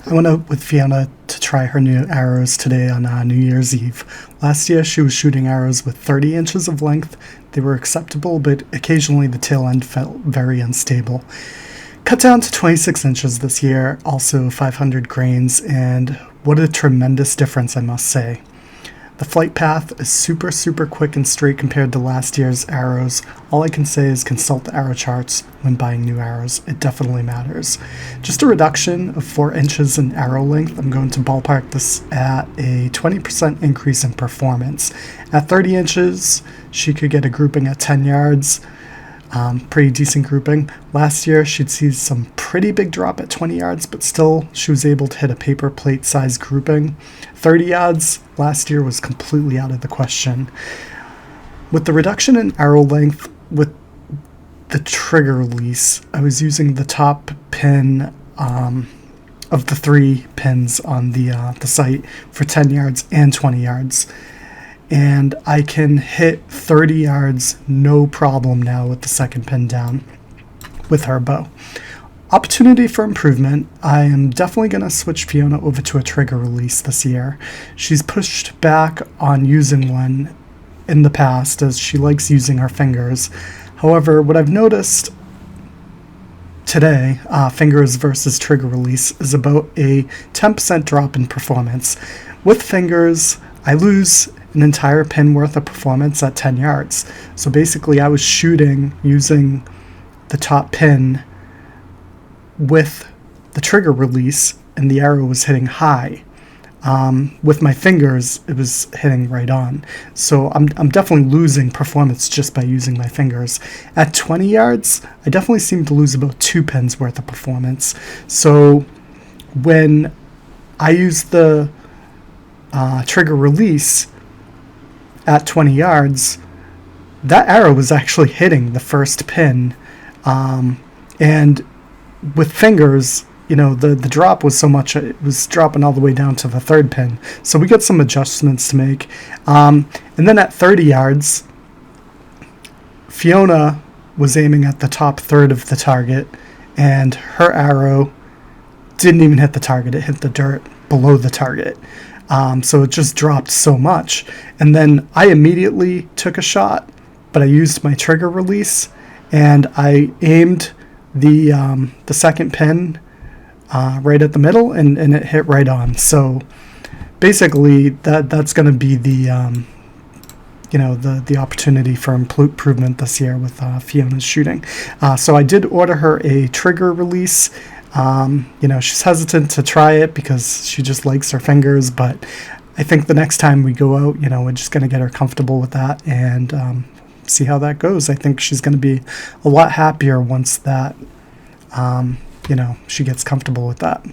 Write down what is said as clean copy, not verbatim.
I went out with Fiona to try her new arrows today on New Year's Eve. Last year she was shooting arrows with 30 inches of length. They were acceptable, but occasionally the tail end felt very unstable. Cut down to 26 inches this year, also 500 grains, and what a tremendous difference, I must say. The flight path is super quick and straight compared to last year's arrows. All I can say is consult the arrow charts when buying new arrows. It definitely matters. Just a reduction of 4 inches in arrow length. I'm going to ballpark this at a 20% increase in performance. At 30 inches, she could get a grouping at 10 yards. Pretty decent grouping. Last year, she'd see some pretty big drop at 20 yards, but still, she was able to hit a paper plate size grouping. 30 yards last year was completely out of the question. With the reduction in arrow length, with the trigger release, I was using the top pin of the 3 pins on the sight for 10 yards and 20 yards. And I can hit 30 yards no problem now with the second pin down with her bow. Opportunity for improvement. I am definitely going to switch Fiona over to a trigger release this year. She's pushed back on using one in the past as she likes using her fingers. However, what I've noticed today, fingers versus trigger release, is about a 10% drop in performance. With fingers, I lose an entire pin worth of performance at 10 yards. So basically I was shooting using the top pin with the trigger release and the arrow was hitting high. With my fingers, it was hitting right on. So I'm definitely losing performance just by using my fingers. At 20 yards, I definitely seem to lose about 2 pins worth of performance. So when I use the trigger release at 20 yards, that arrow was actually hitting the first pin. And with fingers, the drop was so much, it was dropping all the way down to the 3rd pin. So we got some adjustments to make. And then at 30 yards, Fiona was aiming at the top third of the target, and her arrow didn't even hit the target. It hit the dirt below the target. So it just dropped so much. And then I immediately took a shot, but I used my trigger release and I aimed the second pin right at the middle, and it hit right on. So basically that's going to be the the opportunity for improvement this year with Fiona's shooting. So I did order her a trigger release. She's hesitant to try it because she just likes her fingers, but I think the next time we go out, we're just going to get her comfortable with that and see how that goes. I think she's going to be a lot happier once that, she gets comfortable with that.